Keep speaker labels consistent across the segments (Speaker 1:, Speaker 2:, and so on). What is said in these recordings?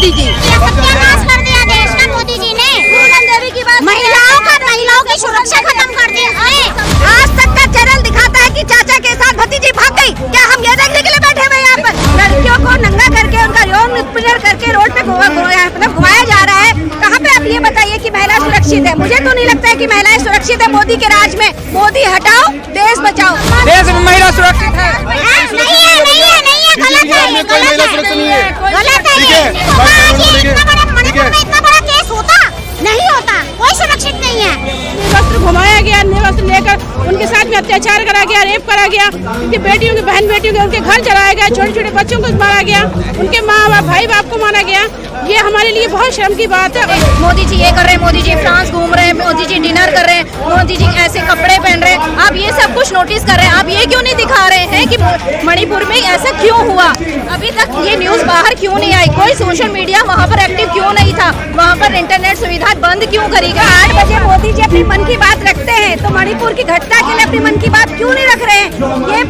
Speaker 1: मोदी जी।
Speaker 2: सत्यानाश कर दिया देश का मोदी जी ने। महिलाओं की सुरक्षा खत्म कर दी।
Speaker 1: आज तक का चैनल दिखाता है कि चाचा के साथ भतीजी भाग गई। क्या हम ये देखने के लिए बैठे हुए यहाँ पर? लड़कियों को नंगा करके उनका यौन उत्पीड़न करके रोड पे घुमाया जा रहा है। कहाँ पे आप ये बताइए कि महिला सुरक्षित है? मुझे तो नहीं लगता है कि महिलाएं सुरक्षित है मोदी के राज में। मोदी हटाओ, देश बचाओ।
Speaker 3: देश में महिला सुरक्षित है?
Speaker 2: नहीं है, गलत है, गलत है। इतना बड़ा केस होता नहीं होता, कोई सुरक्षित नहीं है।
Speaker 4: वस्त्र घुमाया गया, वस्त्र लेकर उनके साथ में अत्याचार करा गया, रेप करा गया, उनकी बेटियों की बहन बेटियों के उनके घर जलाया गया, छोटे छोटे बच्चों को मारा गया, उनके माँ बाप भाई बाप को मारा गया। ये हमारे लिए बहुत शर्म की बात है।
Speaker 1: मोदी जी ये कर रहे हैं, मोदी जी फ्रांस घूम रहे हैं, मोदी जी डिनर कर रहे हैं, मोदी जी ऐसे कपड़े पहन रहे हैं। आप ये सब कुछ नोटिस कर रहे हैं, आप ये क्यों नहीं दिखा रहे हैं कि मणिपुर में ऐसा क्यों हुआ? अभी तक ये न्यूज बाहर क्यों नहीं आई? कोई सोशल मीडिया वहाँ पर एक्टिव क्यों नहीं था? वहाँ पर इंटरनेट सुविधा बंद क्यों करी गई? 8 बजे मोदी जी अपनी मन की बात रखते हैं, तो मणिपुर की घटना के लिए अपनी मन की बात क्यों नहीं रख रहे हैं? ये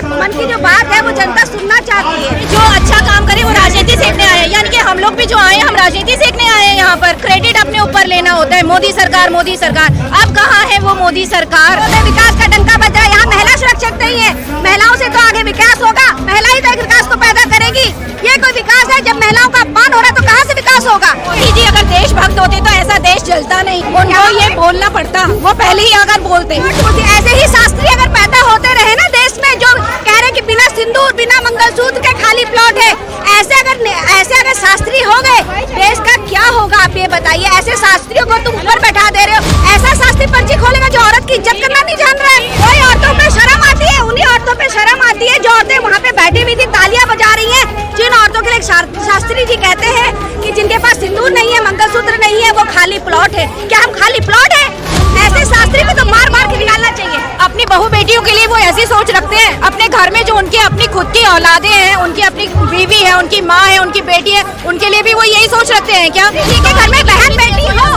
Speaker 1: मन की जो बात है वो जनता सुनना चाहती है।
Speaker 5: जो अच्छा काम करे वो राजनीति सीखने आए, यानी कि हम लोग भी जो आए हम राजनीति सीखने आए हैं। यहाँ पर क्रेडिट अपने ऊपर लेना होता है। मोदी सरकार, मोदी सरकार, अब कहाँ है वो मोदी सरकार?
Speaker 1: विकास का डंका बज रहा है। यहाँ महिला सुरक्षित नहीं है। महिलाओं से तो आगे विकास होगा, महिला ही तो एक विकास को पैदा करेगी। ये कोई विकास है? जब महिलाओं का अपमान हो रहा है तो कहाँ से विकास होगा?
Speaker 5: मोदी जी अगर देशभक्त होते तो ऐसा देश चलता नहीं, उनको ये बोलना पड़ता, वो पहले ही अगर बोलते।
Speaker 1: ऐसे ही शास्त्री अगर पैदा होते रहे ना देश में, जो कह रहे कि बिना सिंदूर बिना मंगलसूत्र के खाली प्लॉट है, ऐसे अगर शास्त्री हो गए, देश का क्या होगा आप ये बताइए? ऐसे शास्त्रियों को तुम ऊपर बैठा दे रहे हो। ऐसा शास्त्री पर्ची खोलेगा जो औरत की इज्जत करना नहीं जान रहा है। कोई औरतों पे शर्म आती है? उन्हीं औरतों पे शर्म आती है जो औरतें वहाँ पे बैठी हुई थी, तालियां बजा रही हैं। जिन औरतों के लिए शास्त्री जी कहते हैं कि जिनके पास सिंदूर नहीं है, मंगलसूत्र नहीं है, वो खाली प्लॉट है। क्या हम खाली प्लॉट है? ऐसे शास्त्री को तो मार मार के निकालना चाहिए।
Speaker 5: अपनी बहू बेटियों के लिए वो ऐसी सोच रखते हैं। अपने घर में जो उनकी अपनी खुद की औलादे हैं, उनकी अपनी बीवी है, उनकी माँ है, उनकी बेटी है, उनके लिए भी वो यही सोच रखते हैं क्या?
Speaker 1: किसी के घर में बहन बेटी हो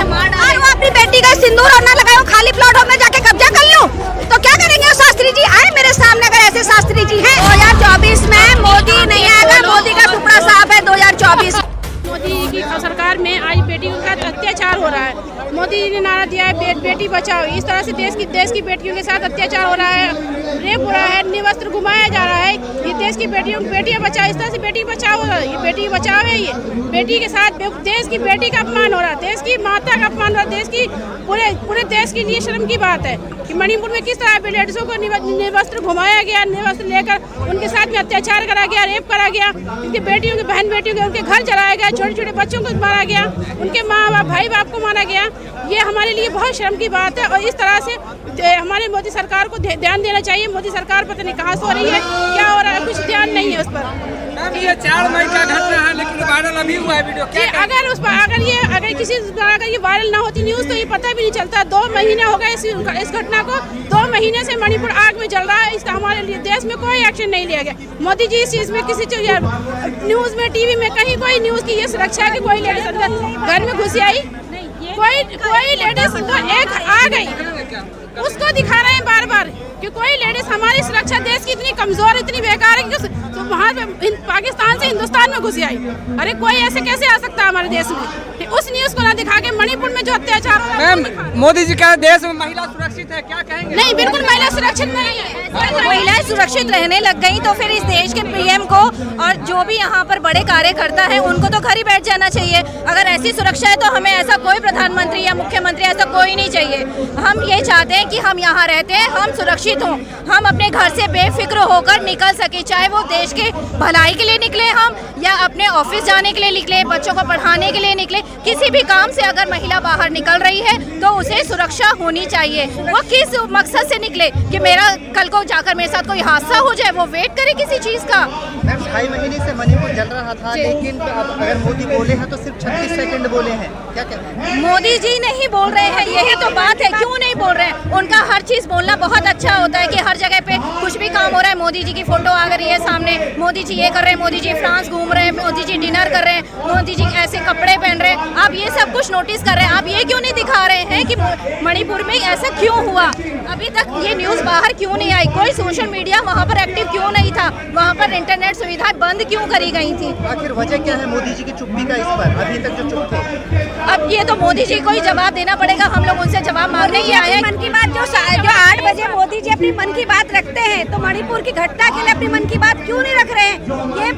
Speaker 1: और वो अपनी बेटी का सिंदूर और ना लगाओ, खाली प्लॉट हो, मैं जाके कब्जा कर लूं, तो क्या करेंगे वो शास्त्री जी? आए मेरे सामने अगर ऐसे शास्त्री जी हैं। 2024 में मोदी नहीं आएगा, मोदी का टुकड़ा साफ है। 2024
Speaker 4: मोदी की सरकार में आज बेटियों के साथ अत्याचार हो रहा है। मोदी जी ने नारा दिया है बेटी बचाओ। इस तरह से देश की बेटियों के साथ अत्याचार हो रहा है, रेप हो रहा है, निवस्त्र घुमाया जा रहा है। ये देश की बेटियां बचाओ, इस तरह से बेटी बचाओ हो रहा है। ये बेटी बचाओ है, ये बेटी के साथ देश की बेटी का अपमान हो रहा है, देश की माता का अपमान हो रहा है। देश की पूरे देश के लिए शर्म की बात है कि मणिपुर में किस तरह लेडीजों को निवस्त्र घुमाया गया, निवस्त्र लेकर उनके साथ में अत्याचार करा गया, रेप करा गया, उनकी बेटियों की बहन बेटियों के उनके घर जलाया गया, छोटे छोटे बच्चों को मारा गया, उनके माँ बाप भाई बाप को मारा गया। ये हमारे लिए बहुत शर्म की बात है और इस तरह से हमारे मोदी सरकार को ध्यान देना चाहिए। मोदी सरकार पता नहीं कहाँ सो रही है, क्या हो रहा है, कुछ ध्यान नहीं है उस पर।
Speaker 3: ये 4 मई का घटना है, लेकिन वायरल अभी हुआ है वीडियो।
Speaker 4: अगर किसी अगर ये वायरल ना होती न्यूज़ तो ये पता भी नहीं चलता। 2 महीने हो गए इस घटना को। 2 महीने से मणिपुर आग में जल रहा है। इसका हमारे लिए देश में कोई एक्शन नहीं लिया गया। मोदी जी इस चीज़ में किसी चीज न्यूज़ में, टीवी में कहीं कोई न्यूज़ की ये सुरक्षा है कि कोई लेडीज अंदर घर में घुसी आई, कोई लेडीज तो एक आ गई, उसको दिखा रहे हैं बार बार कि कोई लेडीज। हमारी सुरक्षा देश की इतनी कमजोर, इतनी बेकार है कि तो वहाँ पाकिस्तान से हिंदुस्तान में घुसी आई। अरे कोई ऐसे कैसे आ सकता है हमारे देश में? उस न्यूज़ को ना दिखा के मणिपुर में जो अत्याचार।
Speaker 3: मोदी जी कह देश में महिला सुरक्षित है, क्या कहेंगे?
Speaker 4: नहीं, बिल्कुल महिला सुरक्षित नहीं है।
Speaker 5: महिलाएं सुरक्षित रहने लग गई तो फिर इस देश के पीएम को और जो भी यहाँ पर बड़े कार्यकर्ता है उनको तो घर ही बैठ जाना चाहिए। अगर ऐसी सुरक्षा है तो हमें ऐसा कोई प्रधानमंत्री या मुख्यमंत्री ऐसा कोई नहीं चाहिए। हम ये चाहते हैं कि हम यहाँ रहते हैं, हम सुरक्षित हों, हम अपने घर से बेफिक्र होकर निकल सके, चाहे वो देश के भलाई के लिए निकले हम या अपने ऑफिस जाने के लिए निकले, बच्चों को पढ़ाने के लिए निकले। किसी भी काम से अगर महिला बाहर निकल रही है तो उसे सुरक्षा होनी चाहिए। वो किस मकसद से निकले कि मेरा कल को जाकर मेरे साथ कोई हादसा हो जाए, वो वेट करे किसी चीज का।
Speaker 6: 2.5 महीने से मणिपुर जल रहा था, लेकिन अगर मोदी बोले हैं तो सिर्फ 36 सेकंड बोले हैं। क्या कहते हैं?
Speaker 5: मोदी जी नहीं बोल रहे हैं, यही तो बात है। क्यों नहीं बोल रहे हैं? उनका हर चीज़ बोलना बहुत अच्छा होता है कि हर जगह पे कुछ भी काम हो रहा है, मोदी जी की फोटो आ रही है सामने, मोदी जी ये कर रहे हैं, मोदी जी फ्रांस घूम रहे हैं, मोदी जी डिनर कर रहे हैं, मोदी जी ऐसे कपड़े पहन रहे हैं। आप ये सब कुछ नोटिस कर रहे हैं, आप ये क्यों नहीं दिखा रहे हैं कि मणिपुर में ऐसा क्यों हुआ? अभी तक ये न्यूज़ बाहर क्यों नहीं आई? कोई सोशल मीडिया वहाँ पर एक्टिव क्यों नहीं था? वहाँ पर इंटरनेट सुविधाएं बंद क्यों करी गई थी?
Speaker 6: आखिर वजह क्या है मोदी जी की चुप्पी का इस पर, अभी तक जो चुप थे?
Speaker 5: अब ये तो मोदी जी को ही जवाब देना पड़ेगा, हम लोग उनसे जवाब मांगने ही आए हैं।
Speaker 1: मन की बात जो 8 बजे मोदी जी अपनी मन की बात रखते हैं, तो मणिपुर की घटना के लिए अपनी मन की बात क्यों नहीं रख रहे हैं? ये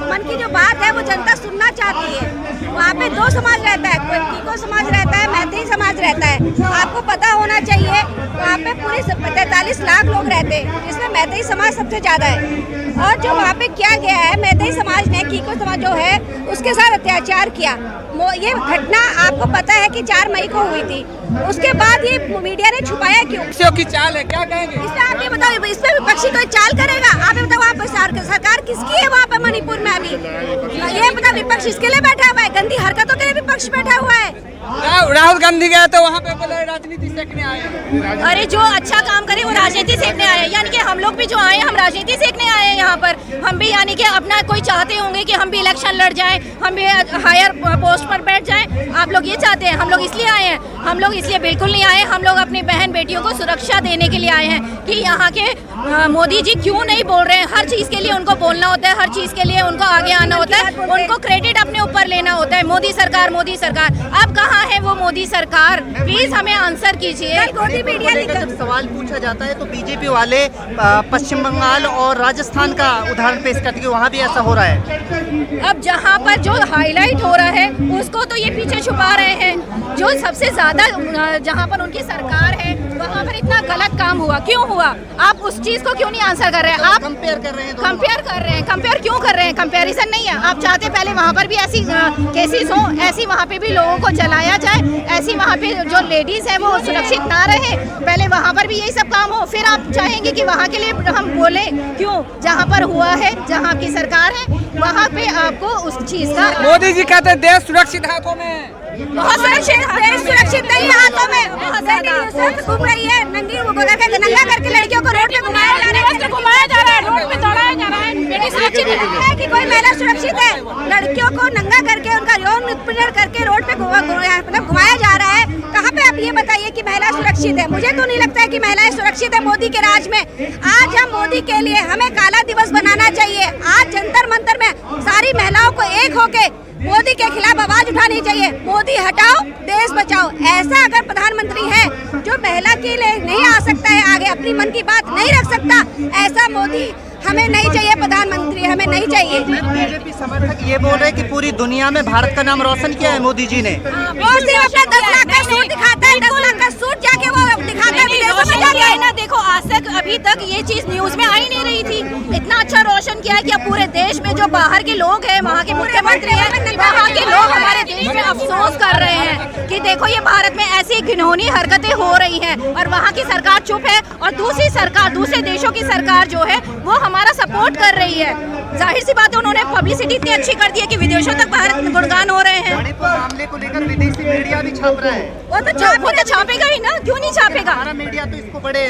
Speaker 1: मन की जो बात है वो जनता सुनना चाहती है। वहाँ पे 2 समाज रहता है, कोई टीको समाज रहता है, मैतेई समाज रहता है। आपको पता होना चाहिए वहाँ पे पूरे 43 लाख लोग रहते हैं, जिसमें मैतेई समाज सबसे ज्यादा है। और जो वहाँ पे किया गया है, मैतेई समाज ने कीको समाज जो है उसके साथ अत्याचार किया। ये घटना आपको पता है कि 4 मई को हुई थी। उसके बाद ये मीडिया ने छुपाया क्यों?
Speaker 3: विपक्षियों की चाल है, क्या कहेंगे?
Speaker 1: इसमें आप ये बताओ, इसमें विपक्षी कोई चाल करेगा? आप ये बताओ, वहाँ पर सरकार किसकी है वहाँ पे मणिपुर में? अभी ये पता विपक्ष इसके लिए बैठा हुआ है, गंदी हरकतों के लिए विपक्ष बैठा हुआ है।
Speaker 3: राहुल गांधी गए तो वहाँ पे बोले राजनीति सीखने आए।
Speaker 5: अरे जो अच्छा काम करे वो राजनीति सीखने आए हैं, यानी कि हम लोग भी जो आए हैं हम राजनीति सीखने आए हैं यहाँ पर। हम भी यानी कि अपना कोई चाहते होंगे कि हम भी इलेक्शन लड़ जाएं, हम भी हायर पोस्ट पर बैठ जाएं। आप लोग ये चाहते हैं? हम लोग इसलिए आए हैं? हम लोग इसलिए बिल्कुल नहीं आए। हम लोग अपनी बहन बेटियों को सुरक्षा देने के लिए आए हैं कि यहाँ के मोदी जी क्यों नहीं बोल रहे हैं। हर चीज़ के लिए उनको बोलना होता है, हर चीज़ के लिए उनको आगे आना होता है, उनको क्रेडिट अपने ऊपर लेना होता है। मोदी सरकार, मोदी सरकार, अब कहाँ है वो मोदी सरकार? प्लीज हमें आंसर कीजिए।
Speaker 6: मोदी मीडिया जब सवाल पूछा जाता है तो बीजेपी वाले पश्चिम बंगाल और राजस्थान का उदाहरण पेश करते हैं, वहाँ भी ऐसा हो रहा है।
Speaker 5: अब जहाँ पर जो हाईलाइट हो रहा है उसको तो ये पीछे छुपा रहे हैं। जो सबसे ज्यादा जहाँ पर उनकी सरकार है वहाँ पर इतना गलत काम हुआ, क्यों हुआ? आप उस चीज को क्यों नहीं आंसर कर रहे हैं? आप
Speaker 6: कंपेयर कर रहे हैं,
Speaker 5: कंपेयर क्यों कर रहे हैं? कंपैरिजन नहीं है। आप चाहते पहले वहाँ पर भी ऐसी केसेस हो, ऐसी वहाँ पे भी लोगों को जलाया जाए, ऐसी वहाँ पे जो लेडीज है वो सुरक्षित ना रहे, पहले वहाँ पर भी यही सब काम हो, फिर आप चाहेंगे कि वहाँ के लिए हम बोले क्यों? जहाँ पर हुआ है, जहाँ आपकी सरकार है, वहाँ पे आपको उस चीज का।
Speaker 3: मोदी जी कहते हैं देश सुरक्षित हाथों में,
Speaker 5: बहुत
Speaker 1: सुरक्षित नहीं है हाथों में। घूम रही है नंगी नंगा करके लड़कियों को रोड पे घुमाया जा रहा है,
Speaker 4: रोड पे दौड़ाया जा रहा है। बेटी सुरक्षित
Speaker 1: है कि कोई महिला सुरक्षित है? लड़कियों को नंगा करके उनका यौन उत्पीड़न करके रोड पे मतलब घुमाया जा रहा है। कहाँ पे आप ये बताइए कि महिला सुरक्षित है? मुझे तो नहीं लगता है कि महिलाएं सुरक्षित है मोदी के राज में। आज हम मोदी के लिए हमें काला दिवस बनाना चाहिए। आज जंतर मंतर में सारी महिलाओं को एक होके मोदी के खिलाफ आवाज उठानी चाहिए। मोदी हटाओ, देश बचाओ। ऐसा अगर प्रधानमंत्री है जो महिला के लिए नहीं आ सकता है आगे, अपनी मन की बात नहीं रख सकता, ऐसा मोदी हमें नहीं चाहिए। प्रधानमंत्री हमें नहीं चाहिए।
Speaker 6: बीजेपी समर्थक ये बोल रहे हैं कि पूरी दुनिया में भारत का नाम रोशन किया है मोदी जी ने।
Speaker 1: वो सिर्फ अपना 10 लाख का सूट दिखाता है, 10 लाख का सूट जाके वो दिखाता है विदेशों में जाके।
Speaker 5: ना देखो, आज तक अभी तक ये चीज न्यूज में आई नहीं रही थी। इतना अच्छा रोशन किया है कि अब पूरे देश में जो बाहर के लोग हैं, वहाँ के मुख्यमंत्री हैं, वहाँ के लोग हमारे देश में अफसोस कर रहे हैं कि देखो ये भारत में ऐसी घिनौनी हरकतें हो रही हैं और वहाँ की सरकार चुप है और दूसरी सरकार, दूसरे देशों की सरकार जो है वो हमारा सपोर्ट कर रही है। जाहिर सी बात है, उन्होंने पब्लिसिटी इतनी अच्छी कर दी है कि विदेशों तक भारत में गुणगान हो रहे हैं।
Speaker 6: मणिपुर मामले को लेकर विदेशी मीडिया भी छाप रहा है।
Speaker 5: वो तो छापेगा ही ना, क्यों नहीं छापेगा?
Speaker 6: हमारा मीडिया तो इसको बड़े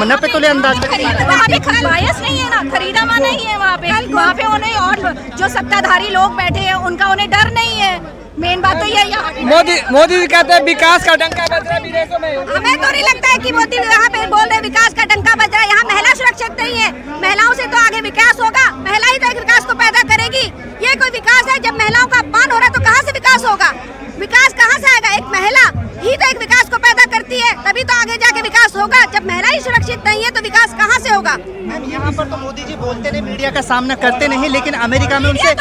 Speaker 6: नपे तोले अंदाज में
Speaker 5: वहाँ पे बायस नहीं है ना, खरीदा हुआ नहीं है वहाँ पे उन्हें, और जो सत्ताधारी लोग बैठे हैं उनका उन्हें डर नहीं है। मेन बात तो ये है।
Speaker 3: मोदी जी कहते हैं विकास का डंका बज रहा है विदेशों में।
Speaker 1: हमें तो नहीं लगता है कि मोदी यहाँ पे बोल रहे विकास का डंका बज रहा है। यहाँ महिला सुरक्षित नहीं है। महिलाओं से तो आगे विकास होगा, महिला ही तो एक विकास को पैदा करेगी। ये कोई विकास है? जब महिलाओं का अपमान हो रहा है तो कहाँ से विकास होगा? विकास कहाँ से आएगा? एक महिला ही तो एक विकास को पैदा करती है, तभी तो आगे जाके विकास होगा। जब महिला ही सुरक्षित नहीं है तो विकास कहाँ से होगा?
Speaker 6: मैम, यहाँ पर तो मोदी जी बोलते नहीं, मीडिया का सामना करते नहीं, लेकिन अमेरिका में उनसे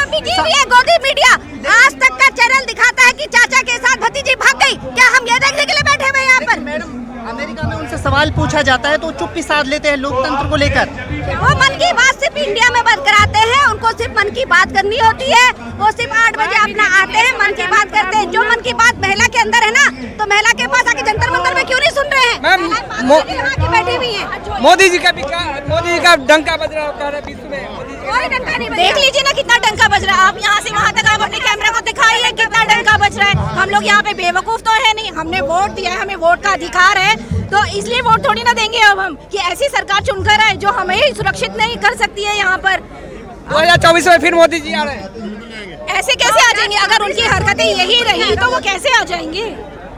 Speaker 1: गोदी मीडिया आज तक का चैनल दिखाता है कि चाचा के साथ भतीजी भाग गई। क्या हम ये देखने के लिए बैठे हुए यहाँ पर?
Speaker 6: मैडम, अमेरिका में उनसे सवाल पूछा जाता है तो चुप्पी साध लेते हैं लोकतंत्र को लेकर।
Speaker 1: वो मन की बात सिर्फ इंडिया में बंद कराते हैं, उनको को सिर्फ मन की बात करनी होती है, वो सिर्फ 8 बजे अपना आते हैं, मन की बात करते हैं। जो मन की बात महिला के अंदर है ना, तो महिला के पास आके जंतर मंतर में क्यों नहीं सुन रहे हैं?
Speaker 3: मैम,
Speaker 1: यहाँ की बैठी हुई है।
Speaker 3: मोदी जी का डंका बज रहा है विश्व में।
Speaker 1: कोई डंका नहीं बजा।
Speaker 5: देख लीजिए ना कितना डंका बज रहा है। आप यहाँ से वहाँ तक आप अपने कैमरा को दिखाइए कितना डंका बज रहा है। हम लोग यहाँ पे बेवकूफ तो है नहीं, हमने वोट दिया है, हमें वोट का अधिकार है, तो इसलिए वोट थोड़ी ना देंगे अब हम कि ऐसी सरकार चुनकर आए जो हमें सुरक्षित नहीं कर सकती है। यहाँ पर
Speaker 3: 2024 में फिर मोदी जी आ रहे हैं।
Speaker 5: ऐसे कैसे आ जाएंगे? अगर उनकी हरकतें यही रही तो वो कैसे आ जाएंगे?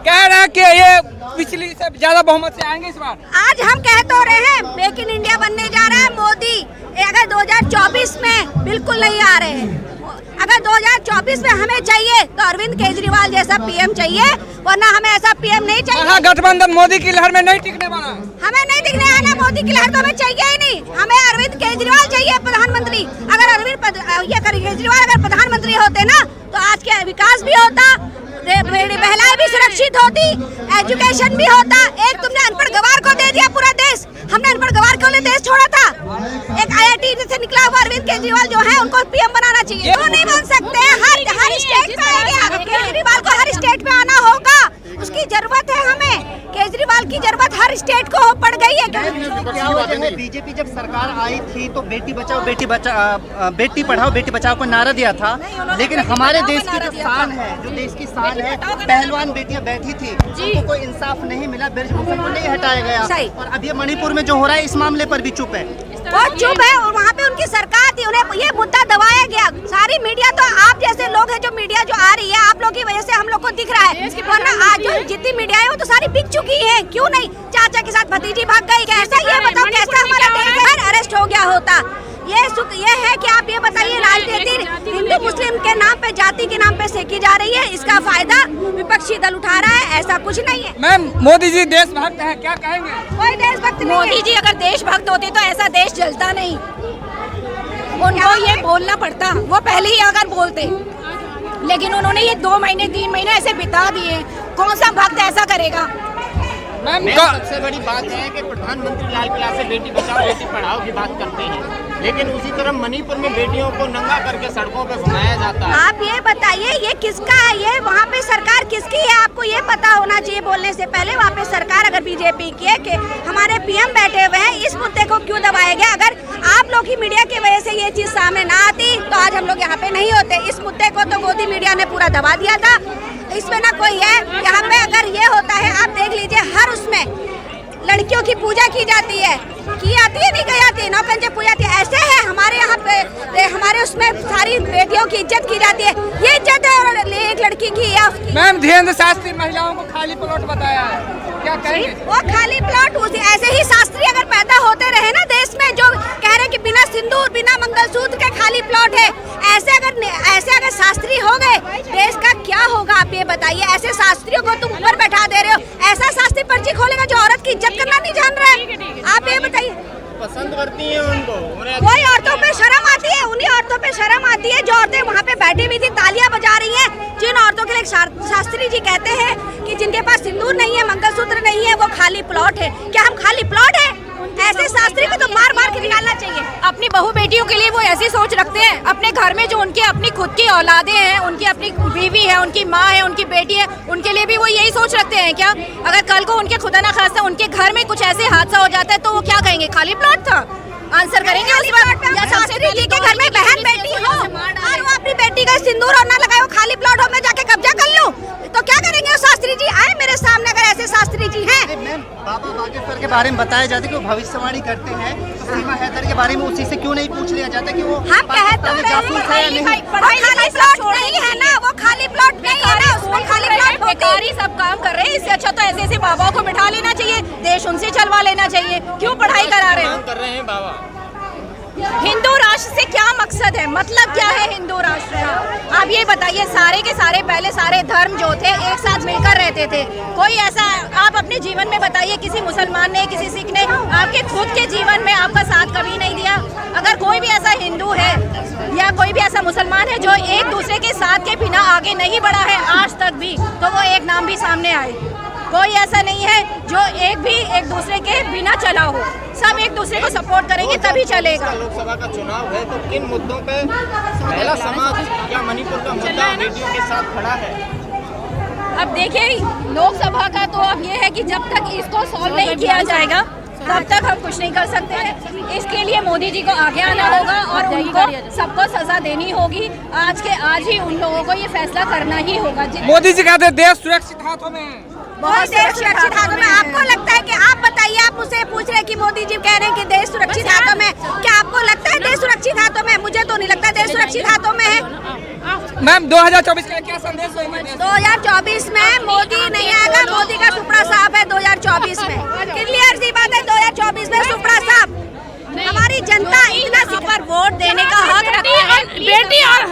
Speaker 3: कह रहे हैं कि ये पिछली से ज्यादा बहुमत से आएंगे इस बार।
Speaker 1: आज हम कह तो रहे हैं मेक इन इंडिया बनने जा रहा है मोदी। अगर 2024 में बिल्कुल नहीं आ रहे हैं, अगर 2024 में हमें चाहिए तो अरविंद केजरीवाल जैसा पीएम चाहिए, वरना हमें ऐसा पीएम नहीं चाहिए।
Speaker 3: महागठबंधन मोदी की लहर में नहीं टिकने वाला।
Speaker 1: हमें नहीं दिखने आना मोदी की लहर, तो हमें चाहिए ही नहीं। हमें अरविंद केजरीवाल चाहिए प्रधानमंत्री। अगर केजरीवाल अगर प्रधानमंत्री होते ना, तो आज के विकास भी होता, महिलाएं भी सुरक्षित होती, एजुकेशन भी होता। एक तुमने अनपढ़ गवार को दे दिया पूरा देश। हमने अनपढ़ गवार को देश छोड़ा था। एक IIT से निकला हुआ अरविंद केजरीवाल जो है, उनको पीएम बनाना चाहिए। वो नहीं बन सकते। हर स्टेट में आएंगे केजरीवाल को, हर स्टेट में आना होगा। उसकी जरूरत है हमें। केजरीवाल की जरूरत हर स्टेट को पड़ गई है।
Speaker 6: क्या वजह है? बीजेपी जब सरकार आई थी तो बेटी बचाओ बेटी पढ़ाओ बेटी बचाओ को नारा दिया था, लेकिन हमारे देश की जो शान है, जो देश की शान है, पहलवान बेटियां बैठी थी, उनको कोई इंसाफ नहीं मिला, ब्रजभूषण को नहीं हटाया गया। और अब ये मणिपुर में जो हो रहा है इस मामले पर भी चुप है।
Speaker 1: वो चुप है, और वहाँ पे उनकी सरकार थी, उन्हें ये मुद्दा दबाया गया। सारी मीडिया तो आप जैसे लोग हैं, जो मीडिया जो आ रही है आप लोग की वजह से हम लोग को दिख रहा है, वरना आज जो जितनी मीडिया है वो तो सारी बिक चुकी है। क्यों नहीं? चाचा के साथ भतीजी भाग गई। कैसा, ये बताओ कैसा हमारा देश अरेस्ट हो गया होता? ये है कि आप ये बताइए, राजनीति हिंदू मुस्लिम के नाम पे, जाति के नाम पे सेकी जा रही है, इसका फायदा विपक्षी दल उठा रहा है। ऐसा कुछ नहीं है।
Speaker 3: मैम, मोदी जी देशभक्त है, क्या कहेंगे?
Speaker 1: कोई देशभक्त नहीं है।
Speaker 5: मोदी जी अगर देशभक्त होते तो ऐसा देश जलता नहीं। उनको ये बोलना पड़ता, वो पहले ही अगर बोलते, लेकिन उन्होंने ये 2 महीने 3 महीने ऐसे बिता दिए। कौन सा भक्त ऐसा करेगा?
Speaker 3: मैम,
Speaker 7: सबसे बड़ी बात है कि प्रधानमंत्री लाल किला से बेटी बचाओ बेटी पढ़ाओ की बात करते हैं, लेकिन उसी तरह मणिपुर में बेटियों को नंगा करके सड़कों पर घुमाया जाता है।
Speaker 1: आप ये बताइए ये किसका है? ये वहाँ पे सरकार किसकी है? आपको ये पता होना चाहिए बोलने से पहले। वहाँ पे सरकार अगर बीजेपी की है कि हमारे पीएम बैठे हुए हैं, इस मुद्दे को क्यों दबाया गया? अगर आप लोग की मीडिया की वजह से ये चीज सामने ना आती तो आज हम लोग यहाँ पे नहीं होते। इस मुद्दे को तो मोदी मीडिया ने पूरा दबा दिया था। इसमें ना कोई है। यहाँ पे अगर ये होता है, आप देख लीजिए, हर उसमें लड़कियों की पूजा की जाती है, की आती है, नहीं की जाती है, नौकंजे पूजा जाती है। ऐसे है हमारे यहाँ पे, हमारे उसमें सारी बेटियों की इज्जत की जाती है। ये इज्जत है और एक लड़की की या
Speaker 3: मैम, धीरेन्द्र शास्त्री महिलाओं को खाली प्लॉट बताया है, क्या कहेंगे?
Speaker 1: वो खाली प्लॉट ऐसे ही शास्त्री अगर पैदा होते रहे ना देश में, जो कह रहे कि बिना सिंदूर बिना मंगलसूत्र के खाली प्लॉट है, ऐसे अगर शास्त्री हो गए, देश का क्या होगा? आप ये बताइए। ऐसे शास्त्रियों को तुम ऊपर बैठा दे रहे हो। ऐसा शास्त्री पर्ची खोलेगा जो औरत की इज्जत करना नहीं जान रहा है। आप ये बताइए।
Speaker 7: पसंद करती हैं उनको,
Speaker 1: कोई औरतों पे शर्म आती है? उन्हीं औरतों पे शर्म आती है जो औरतें वहाँ पे बैठी हुई थी, तालियां बजा रही हैं। जिन औरतों के लिए शास्त्री जी कहते हैं कि जिनके पास सिंदूर नहीं है, मंगलसूत्र नहीं है, वो खाली प्लॉट है। क्या हम खाली प्लॉट है? ऐसे शास्त्री को तो मार मार के निकालना चाहिए।
Speaker 5: अपनी बहू बेटियों के लिए वो ऐसी सोच रखते हैं। अपने घर में जो उनकी अपनी खुद की औलादे हैं, उनकी अपनी बीवी है, उनकी माँ है, उनकी बेटी है, उनके लिए भी वो यही सोच रखते हैं क्या? अगर कल को उनके खुदा ना खास्ता उनके घर में कुछ ऐसे हादसा हो जाता है तो वो क्या कहेंगे? खाली प्लॉट था। आंसर करेंगे उस वक्त। या शास्त्री जी के घर में बहन बेटी हो और वो अपनी बेटी का सिंदूर और ना लगाए, वो खाली प्लॉट हो, मैं जाके कब्जा कर लूं, तो क्या करेंगे? शास्त्री जी आए मेरे सामने, अगर ऐसे शास्त्री जी हैं।
Speaker 6: मैम, बाबा बागेश्वर के बारे में बताया जाता है कि वो भविष्यवाणी करते हैं, तो सीमा हैदर के बारे में उसी से क्यों नहीं पूछ लिया जाता कि वो
Speaker 1: हम कहते हैं
Speaker 6: जासूस है या नहीं?
Speaker 1: खाली प्लॉट नहीं है ना, वो खाली प्लॉट नहीं है ना, उसमें खाली प्लॉट
Speaker 5: बेकारी सब काम कर रहे हैं। इससे अच्छा तो ऐसे बाबाओं को बिठा लेना चाहिए, देश उनसे चलवा लेना चाहिए। क्यों पढ़ाई करा रहे हैं?
Speaker 7: कर रहे हैं बाबा।
Speaker 5: हिंदू राष्ट्र से क्या मकसद है? मतलब क्या है हिंदू राष्ट्र का? आप ये बताइए। सारे के सारे पहले सारे धर्म जो थे एक साथ मिलकर रहते थे। कोई ऐसा आप अपने जीवन में बताइए, किसी मुसलमान ने, किसी सिख ने आपके खुद के जीवन में आपका साथ कभी नहीं दिया? अगर कोई भी ऐसा हिंदू है या कोई भी ऐसा मुसलमान है जो एक दूसरे के साथ के बिना आगे नहीं बढ़ा है आज तक भी, तो वो एक नाम भी सामने आए। कोई ऐसा नहीं है जो एक दूसरे के बिना चला हो, सब एक दूसरे को सपोर्ट करेंगे तभी चलेगा।
Speaker 7: लोकसभा का चुनाव है तो किन मुद्दों पे महिला समाज या मणिपुर का मुद्दा बेटियों के साथ खड़ा है?
Speaker 5: अब देखिए, लोकसभा का तो अब ये है कि जब तक इसको सॉल्व नहीं किया जाएगा तब तक हम कुछ नहीं कर सकते हैं। इसके लिए मोदी जी को आगे आना होगा और उनको सबको सजा देनी होगी। आज ही उन लोगों को ये फैसला करना ही होगा।
Speaker 3: मोदी जी कहते हैं देश सुरक्षित हाथों में है।
Speaker 1: बहुत देश सुरक्षित हाथों में। आपको लगता है कि आप बताइए, आप मुझसे पूछ रहे कि मोदी जी कह रहे हैं कि देश सुरक्षित हाथों में, क्या आपको लगता है देश सुरक्षित हाथों में? मुझे तो नहीं लगता देश सुरक्षित हाथों में है।
Speaker 3: मैम 2024 का क्या संदेश होगा?
Speaker 1: 2024 में मोदी नहीं आएगा, मोदी का सुपड़ा साफ है 2024 में। क्लियर सी बात है, 2024 में सुपड़ा साफ। हमारी जनता इतना पर वोट देने का हक रखती है।
Speaker 4: बेटी और